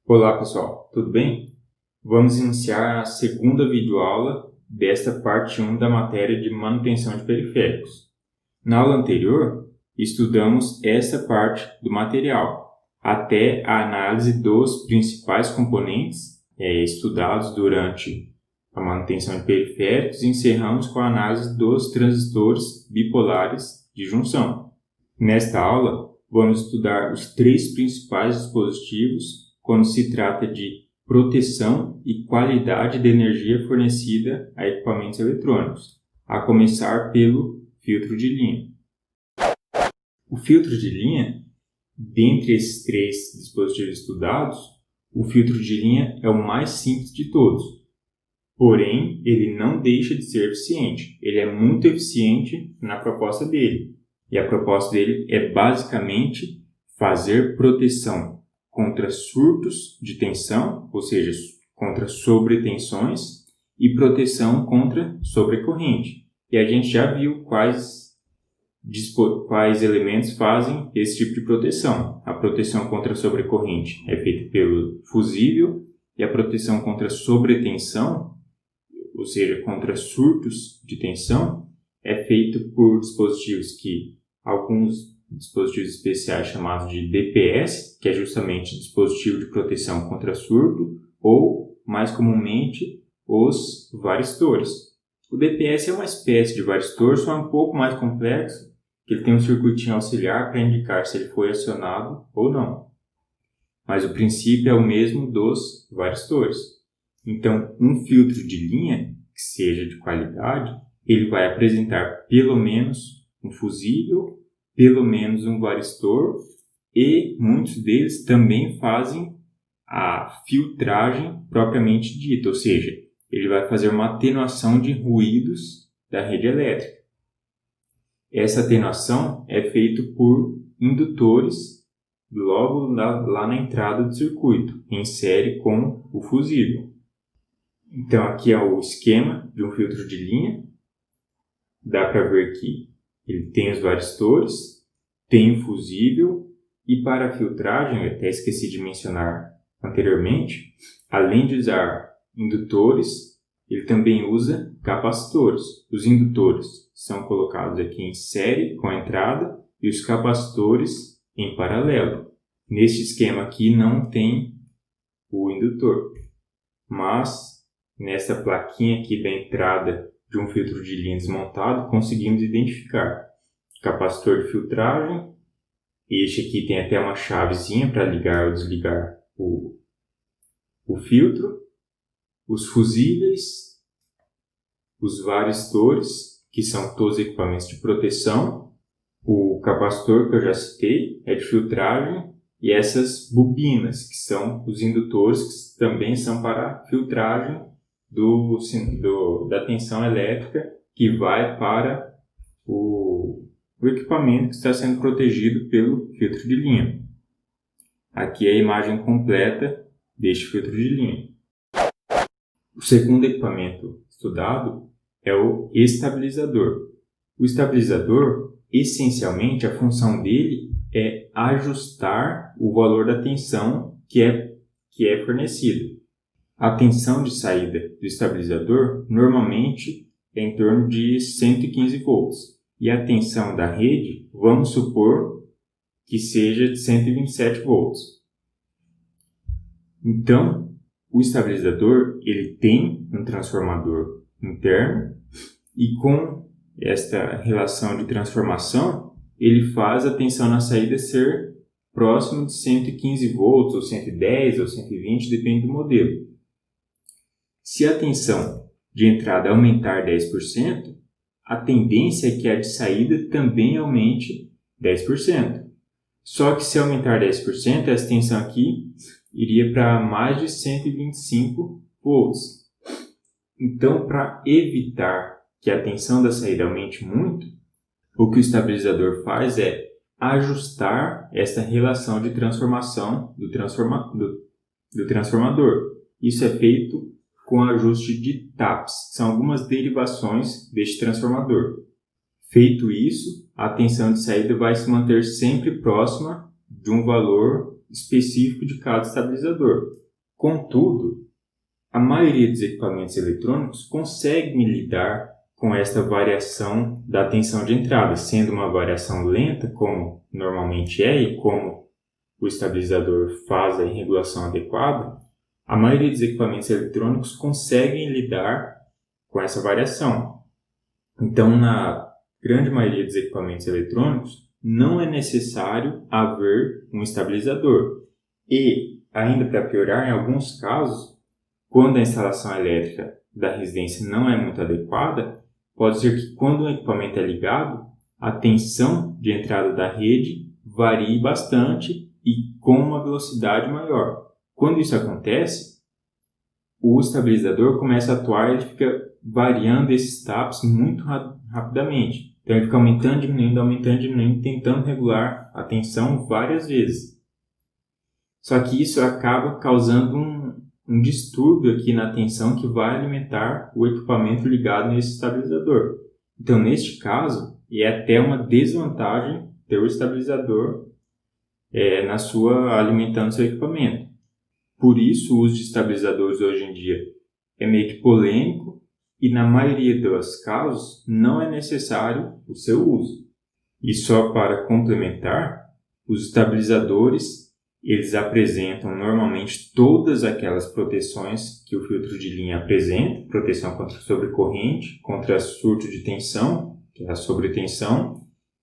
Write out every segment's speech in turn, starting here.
Olá pessoal, tudo bem? Vamos iniciar a segunda videoaula desta parte 1 da matéria de manutenção de periféricos. Na aula anterior, estudamos esta parte do material, até a análise dos principais componentes estudados durante a manutenção de periféricos e encerramos com a análise dos transistores bipolares de junção. Nesta aula, vamos estudar os três principais dispositivos quando se trata de proteção e qualidade de energia fornecida a equipamentos eletrônicos, a começar pelo filtro de linha. O filtro de linha, dentre esses três dispositivos estudados, o filtro de linha é o mais simples de todos, porém ele não deixa de ser eficiente, ele é muito eficiente na proposta dele, e a proposta dele é basicamente fazer proteção contra surtos de tensão, ou seja, contra sobretensões, e proteção contra sobrecorrente. E a gente já viu quais elementos fazem esse tipo de proteção. A proteção contra sobrecorrente é feita pelo fusível, e a proteção contra sobretensão, ou seja, contra surtos de tensão, é feita por dispositivos que alguns dispositivos especiais chamados de DPS, que é justamente dispositivo de proteção contra surto, ou, mais comumente, os varistores. O DPS é uma espécie de varistor, só um pouco mais complexo, que ele tem um circuitinho auxiliar para indicar se ele foi acionado ou não. Mas o princípio é o mesmo dos varistores. Então, um filtro de linha, que seja de qualidade, ele vai apresentar pelo menos um fusível, pelo menos um varistor, e muitos deles também fazem a filtragem propriamente dita, ou seja, ele vai fazer uma atenuação de ruídos da rede elétrica. Essa atenuação é feita por indutores logo lá na entrada do circuito, em série com o fusível. Então aqui é o esquema de um filtro de linha. Dá para ver que ele tem os varistores, tem o fusível, e para a filtragem, eu até esqueci de mencionar anteriormente, além de usar indutores, ele também usa capacitores. Os indutores são colocados aqui em série com a entrada e os capacitores em paralelo. Neste esquema aqui não tem o indutor, mas nessa plaquinha aqui da entrada de um filtro de linha desmontado, conseguimos identificar capacitor de filtragem. Este aqui tem até uma chavezinha para ligar ou desligar o filtro, os fusíveis, os varistores, que são todos equipamentos de proteção, o capacitor que eu já citei é de filtragem, e essas bobinas, que são os indutores, que também são para filtragem da tensão elétrica que vai para o equipamento que está sendo protegido pelo filtro de linha. Aqui é a imagem completa deste filtro de linha. O segundo equipamento estudado é o estabilizador. O estabilizador, essencialmente, a função dele é ajustar o valor da tensão que é fornecida. A tensão de saída do estabilizador normalmente é em torno de 115 volts. E a tensão da rede, vamos supor que seja de 127 volts. Então, o estabilizador ele tem um transformador interno e com esta relação de transformação, ele faz a tensão na saída ser próximo de 115 volts, ou 110, ou 120, depende do modelo. Se a tensão de entrada aumentar 10%, a tendência é que a de saída também aumente 10%. Só que se aumentar 10%, essa tensão aqui iria para mais de 125 volts. Então, para evitar que a tensão da saída aumente muito, o que o estabilizador faz é ajustar essa relação de transformação do transformador. Isso é feito com ajuste de TAPs, que são algumas derivações deste transformador. Feito isso, a tensão de saída vai se manter sempre próxima de um valor específico de cada estabilizador. Contudo, a maioria dos equipamentos eletrônicos conseguem lidar com esta variação da tensão de entrada, sendo uma variação lenta, como normalmente é, e como o estabilizador faz a regulação adequada, a maioria dos equipamentos eletrônicos conseguem lidar com essa variação. Então, na grande maioria dos equipamentos eletrônicos, não é necessário haver um estabilizador. E, ainda para piorar, em alguns casos, quando a instalação elétrica da residência não é muito adequada, pode ser que quando o equipamento é ligado, a tensão de entrada da rede varie bastante e com uma velocidade maior. Quando isso acontece, o estabilizador começa a atuar e ele fica variando esses taps muito rapidamente. Então ele fica aumentando, diminuindo, tentando regular a tensão várias vezes. Só que isso acaba causando um distúrbio aqui na tensão que vai alimentar o equipamento ligado nesse estabilizador. Então, neste caso, é até uma desvantagem ter o estabilizador alimentando seu equipamento. Por isso, o uso de estabilizadores hoje em dia é meio que polêmico e, na maioria dos casos, não é necessário o seu uso. E só para complementar, os estabilizadores eles apresentam normalmente todas aquelas proteções que o filtro de linha apresenta, proteção contra sobrecorrente, contra surto de tensão, que é a sobretensão,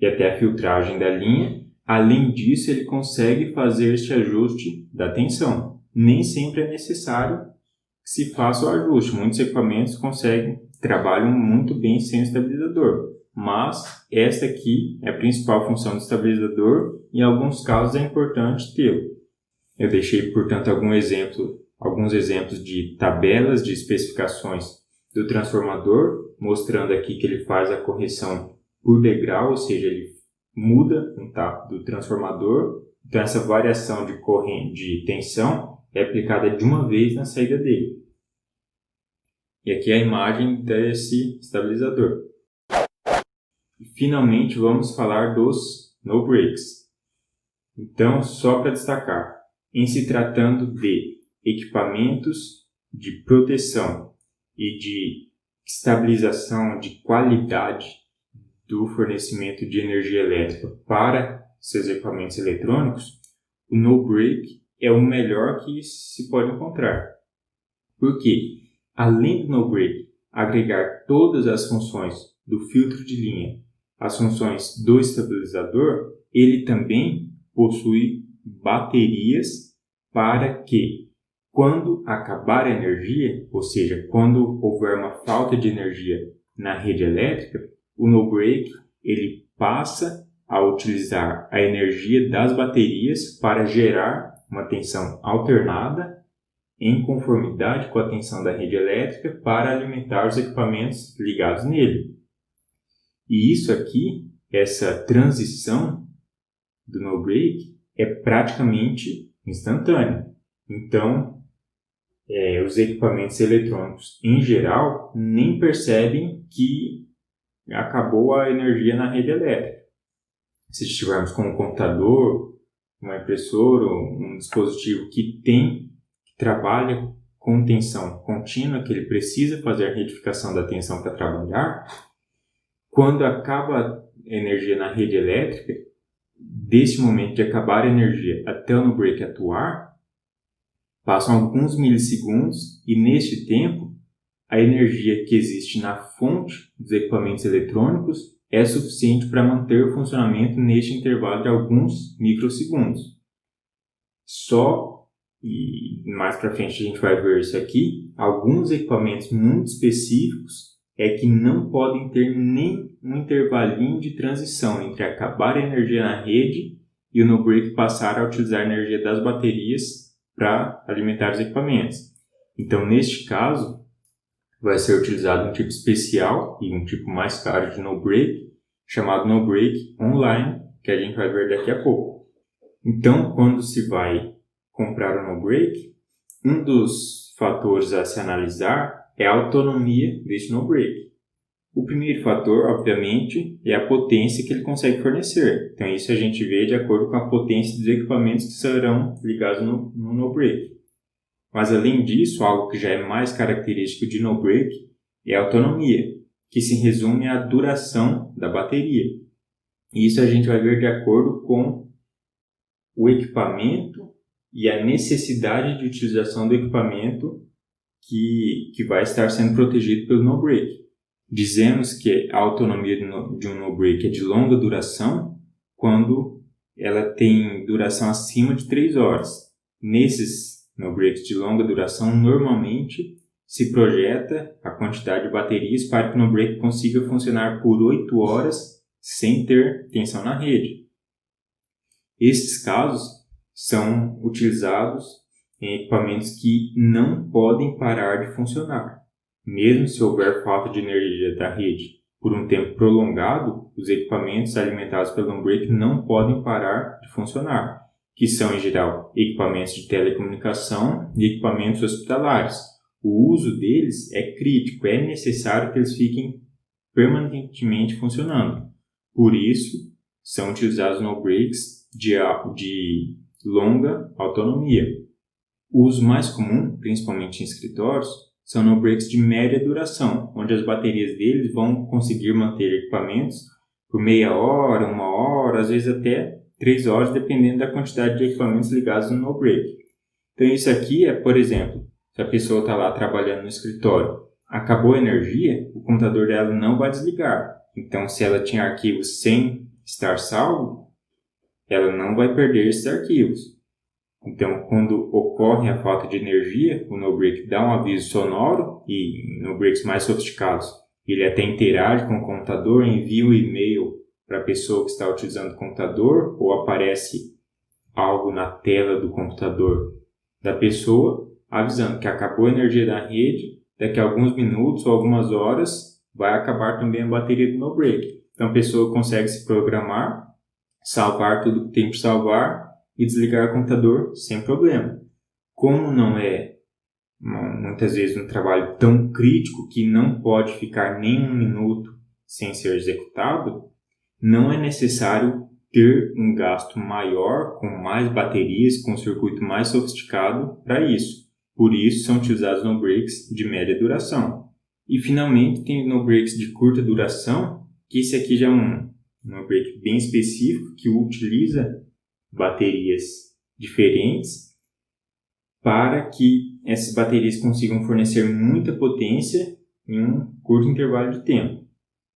e até a filtragem da linha. Além disso, ele consegue fazer este ajuste da tensão. Nem sempre é necessário que se faça o ajuste. Muitos equipamentos trabalham muito bem sem o estabilizador. Mas esta aqui é a principal função do estabilizador e em alguns casos é importante tê-lo. Eu deixei, portanto, alguns exemplos de tabelas de especificações do transformador, mostrando aqui que ele faz a correção por degrau, ou seja, ele muda um tap do transformador. Então essa variação de corrente de tensão é aplicada de uma vez na saída dele. E aqui é a imagem desse estabilizador. E finalmente vamos falar dos no breaks. Então, só para destacar, em se tratando de equipamentos de proteção e de estabilização de qualidade do fornecimento de energia elétrica para seus equipamentos eletrônicos, o no break é o melhor que se pode encontrar. Por quê? Além do no break agregar todas as funções do filtro de linha, as funções do estabilizador, ele também possui baterias para que, quando acabar a energia, ou seja, quando houver uma falta de energia na rede elétrica, o no break ele passa a utilizar a energia das baterias para gerar uma tensão alternada em conformidade com a tensão da rede elétrica para alimentar os equipamentos ligados nele. E isso aqui, essa transição do no break é praticamente instantânea. Então, os equipamentos eletrônicos em geral nem percebem que acabou a energia na rede elétrica. Se estivermos com um computador, uma impressora, um dispositivo que trabalha com tensão contínua, que ele precisa fazer a retificação da tensão para trabalhar, quando acaba a energia na rede elétrica, desse momento de acabar a energia até o no break atuar, passam alguns milissegundos e neste tempo a energia que existe na fonte dos equipamentos eletrônicos é suficiente para manter o funcionamento neste intervalo de alguns microsegundos. E mais para frente a gente vai ver isso aqui, alguns equipamentos muito específicos que não podem ter nem um intervalinho de transição entre acabar a energia na rede e o no break passar a utilizar a energia das baterias para alimentar os equipamentos. Então, neste caso, vai ser utilizado um tipo especial e um tipo mais caro de no break, chamado no break online, que a gente vai ver daqui a pouco. Então, quando se vai comprar o no break, um dos fatores a se analisar é a autonomia deste no break. O primeiro fator, obviamente, é a potência que ele consegue fornecer. Então, isso a gente vê de acordo com a potência dos equipamentos que serão ligados no no-break. Mas, além disso, algo que já é mais característico de no-break é a autonomia, que se resume à duração da bateria. E isso a gente vai ver de acordo com o equipamento e a necessidade de utilização do equipamento que vai estar sendo protegido pelo no-break. Dizemos que a autonomia de um no-break é de longa duração quando ela tem duração acima de 3 horas. Nesses no-breaks de longa duração, normalmente se projeta a quantidade de baterias para que o no-break consiga funcionar por 8 horas sem ter tensão na rede. Esses casos são utilizados em equipamentos que não podem parar de funcionar. Mesmo se houver falta de energia da rede por um tempo prolongado, os equipamentos alimentados pelo no-break não podem parar de funcionar, que são, em geral, equipamentos de telecomunicação e equipamentos hospitalares. O uso deles é crítico, é necessário que eles fiquem permanentemente funcionando. Por isso, são utilizados no-breaks de longa autonomia. O uso mais comum, principalmente em escritórios, são no-breaks de média duração, onde as baterias deles vão conseguir manter equipamentos por meia hora, 1 hora, às vezes até 3 horas, dependendo da quantidade de equipamentos ligados no no-break. Então isso aqui é, por exemplo, se a pessoa está lá trabalhando no escritório, acabou a energia, o computador dela não vai desligar. Então se ela tinha arquivos sem estar salvo, ela não vai perder esses arquivos. Então, quando ocorre a falta de energia, o no-break dá um aviso sonoro e no-breaks mais sofisticados, ele até interage com o computador, envia um e-mail para a pessoa que está utilizando o computador ou aparece algo na tela do computador da pessoa avisando que acabou a energia da rede, daqui a alguns minutos ou algumas horas vai acabar também a bateria do no-break. Então, a pessoa consegue se programar, salvar tudo que tem que salvar e desligar o computador sem problema. Como não é muitas vezes um trabalho tão crítico que não pode ficar nem 1 minuto sem ser executado, não é necessário ter um gasto maior, com mais baterias, com um circuito mais sofisticado para isso. Por isso são utilizados no-breaks de média duração. E finalmente tem no-breaks de curta duração, que esse aqui já é um no-break bem específico, que utiliza baterias diferentes para que essas baterias consigam fornecer muita potência em um curto intervalo de tempo.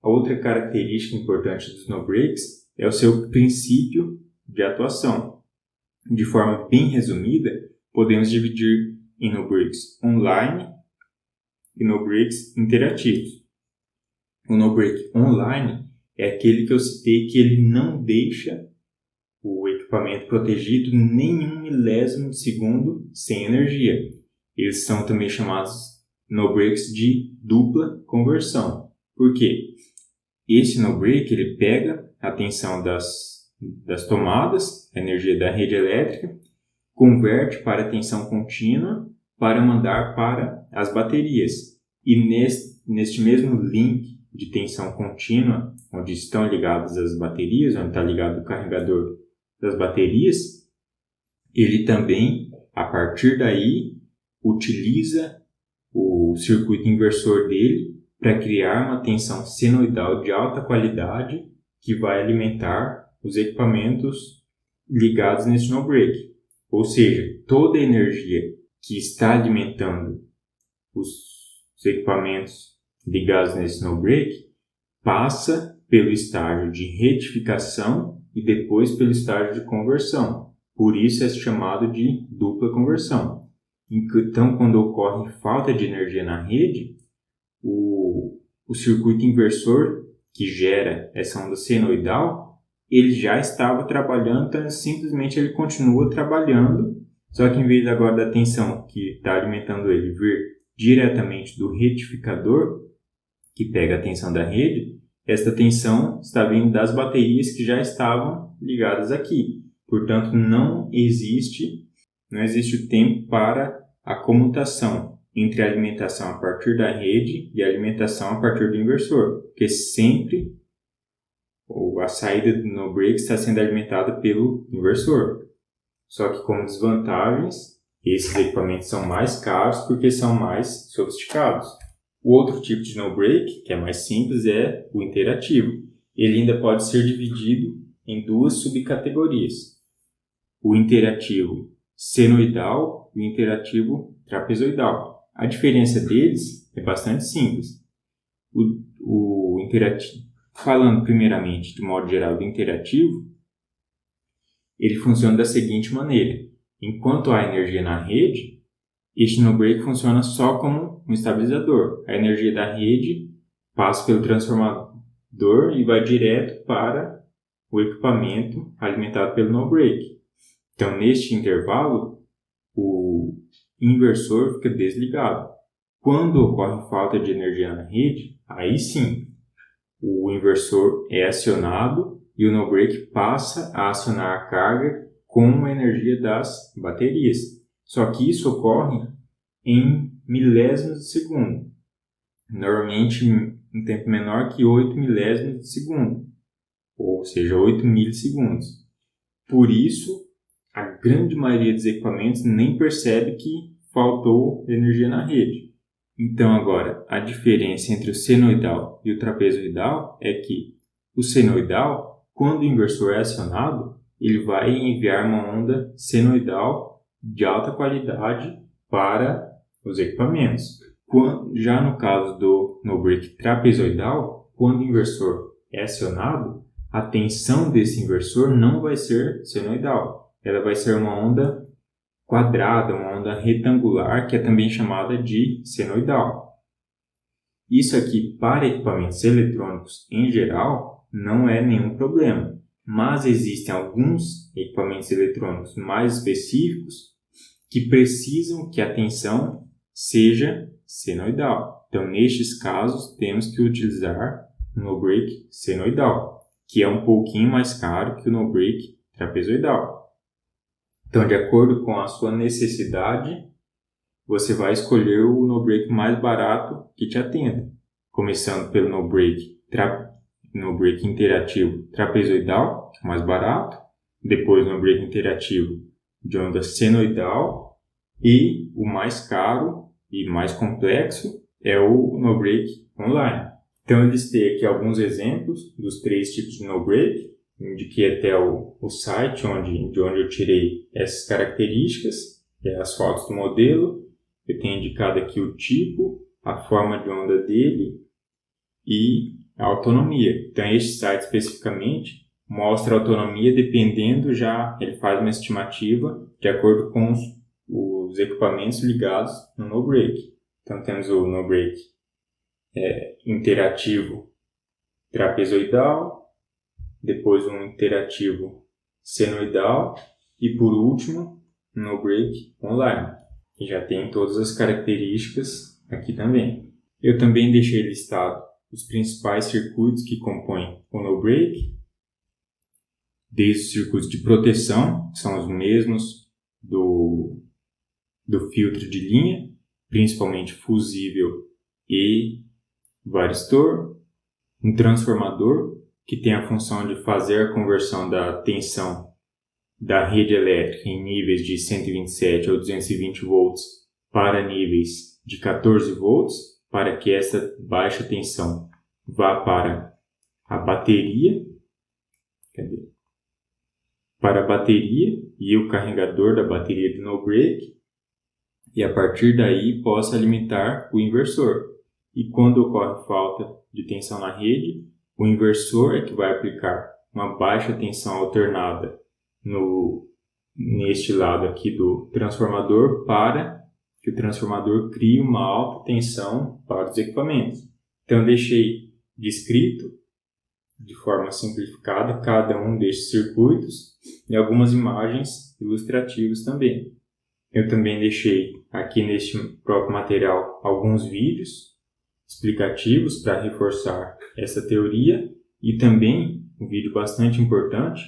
A outra característica importante dos no-breaks é o seu princípio de atuação. De forma bem resumida, podemos dividir em no-breaks online e no-breaks interativos. O no-break online é aquele que eu citei que ele não deixa o equipamento protegido nem 1 milésimo de segundo sem energia. Eles são também chamados no-breaks de dupla conversão. Por quê? Esse no-break ele pega a tensão das tomadas, a energia da rede elétrica, converte para a tensão contínua para mandar para as baterias. E neste mesmo link de tensão contínua, onde estão ligadas as baterias, onde está ligado o carregador das baterias, ele também, a partir daí, utiliza o circuito inversor dele para criar uma tensão senoidal de alta qualidade que vai alimentar os equipamentos ligados nesse no-break. Ou seja, toda a energia que está alimentando os equipamentos ligados nesse no-break passa pelo estágio de retificação e depois pelo estágio de conversão. Por isso é chamado de dupla conversão. Então, quando ocorre falta de energia na rede, o circuito inversor que gera essa onda senoidal, ele já estava trabalhando, então simplesmente ele continua trabalhando, só que em vez agora da tensão que está alimentando ele vir diretamente do retificador, que pega a tensão da rede, esta tensão está vindo das baterias que já estavam ligadas aqui. Portanto, não existe o tempo para a comutação. entre a alimentação a partir da rede e a alimentação a partir do inversor, porque sempre a saída do no-break está sendo alimentada pelo inversor. Só que como desvantagens, esses equipamentos são mais caros porque são mais sofisticados. O outro tipo de no-break, que é mais simples, é o interativo. Ele ainda pode ser dividido em duas subcategorias. O interativo senoidal e o interativo trapezoidal. A diferença deles é bastante simples. O interativo, falando primeiramente de modo geral do interativo, ele funciona da seguinte maneira. Enquanto há energia na rede, este no-break funciona só como um estabilizador. A energia da rede passa pelo transformador e vai direto para o equipamento alimentado pelo no-break. Então, neste intervalo, o inversor fica desligado. Quando ocorre falta de energia na rede, aí sim, o inversor é acionado e o no-break passa a acionar a carga com a energia das baterias. Só que isso ocorre em milésimos de segundo. Normalmente em um tempo menor que 8 milésimos de segundo, ou seja, 8 milissegundos. Por isso, a grande maioria dos equipamentos nem percebe que faltou energia na rede. Então, agora, a diferença entre o senoidal e o trapezoidal é que o senoidal, quando o inversor é acionado, ele vai enviar uma onda senoidal de alta qualidade para os equipamentos. Já no caso do no-break trapezoidal, quando o inversor é acionado, a tensão desse inversor não vai ser senoidal. Ela vai ser uma onda quadrada, uma onda retangular, que é também chamada de senoidal. Isso aqui, para equipamentos eletrônicos em geral, não é nenhum problema. Mas existem alguns equipamentos eletrônicos mais específicos que precisam que a tensão seja senoidal. Então, nestes casos, temos que utilizar o no-break senoidal, que é um pouquinho mais caro que o no-break trapezoidal. Então, de acordo com a sua necessidade, você vai escolher o no-break mais barato que te atenda. Começando pelo no-break interativo trapezoidal, que é o mais barato. Depois o no-break interativo de onda senoidal. E o mais caro e mais complexo é o no-break online. Então, eu listei aqui alguns exemplos dos 3 tipos de no-break. Indiquei até o site de onde eu tirei essas características, as fotos do modelo. Eu tenho indicado aqui o tipo, a forma de onda dele e a autonomia. Então, este site especificamente mostra a autonomia dependendo ele faz uma estimativa de acordo com os equipamentos ligados no no-break. Então, temos o no-break interativo trapezoidal, depois um interativo senoidal e, por último, um no-break online, que já tem todas as características aqui também. Eu também deixei listado os principais circuitos que compõem o no-break, desde os circuitos de proteção, que são os mesmos do filtro de linha, principalmente fusível e varistor, um transformador, que tem a função de fazer a conversão da tensão da rede elétrica em níveis de 127 ou 220 volts para níveis de 14 volts, para que essa baixa tensão vá para a bateria, e o carregador da bateria do no-break, e a partir daí possa alimentar o inversor. E quando ocorre falta de tensão na rede, o inversor é que vai aplicar uma baixa tensão alternada neste lado aqui do transformador para que o transformador crie uma alta tensão para os equipamentos. Então, eu deixei descrito de forma simplificada cada um destes circuitos e algumas imagens ilustrativas também. Eu também deixei aqui neste próprio material alguns vídeos explicativos para reforçar essa teoria, e também um vídeo bastante importante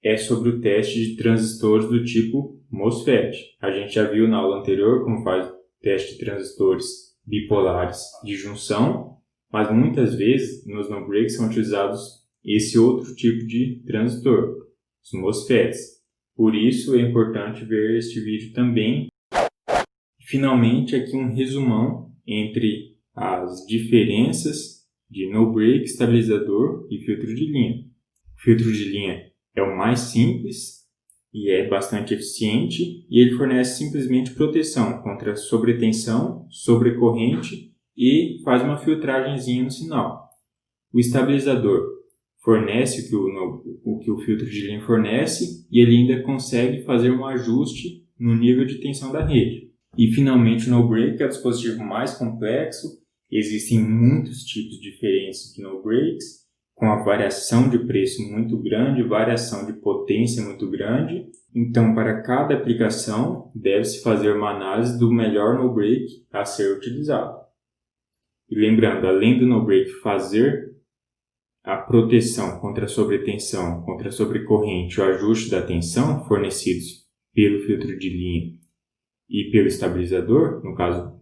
é sobre o teste de transistores do tipo MOSFET. A gente já viu na aula anterior como faz teste de transistores bipolares de junção, mas muitas vezes nos no-breaks são utilizados esse outro tipo de transistor, os MOSFETs. Por isso é importante ver este vídeo também. Finalmente, aqui um resumão entre as diferenças de no-break, estabilizador e filtro de linha. O filtro de linha é o mais simples e é bastante eficiente, e ele fornece simplesmente proteção contra sobretensão, sobrecorrente e faz uma filtragenzinha no sinal. O estabilizador fornece o que o filtro de linha fornece, e ele ainda consegue fazer um ajuste no nível de tensão da rede. E finalmente o no-break é o dispositivo mais complexo. Existem muitos tipos diferentes de no-breaks, com a variação de preço muito grande, variação de potência muito grande. Então, para cada aplicação, deve-se fazer uma análise do melhor no-break a ser utilizado. E lembrando, além do no-break fazer a proteção contra a sobretensão, contra a sobrecorrente, o ajuste da tensão fornecidos pelo filtro de linha e pelo estabilizador, no caso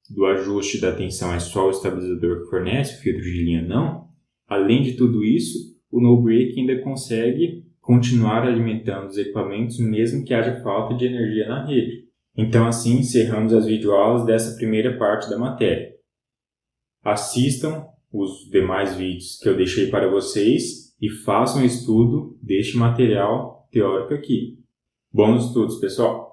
do ajuste da tensão é só o estabilizador que fornece, o filtro de linha não. Além de tudo isso, o no-break ainda consegue continuar alimentando os equipamentos mesmo que haja falta de energia na rede. Então assim encerramos as videoaulas dessa primeira parte da matéria. Assistam os demais vídeos que eu deixei para vocês e façam estudo deste material teórico aqui. Bons estudos, pessoal!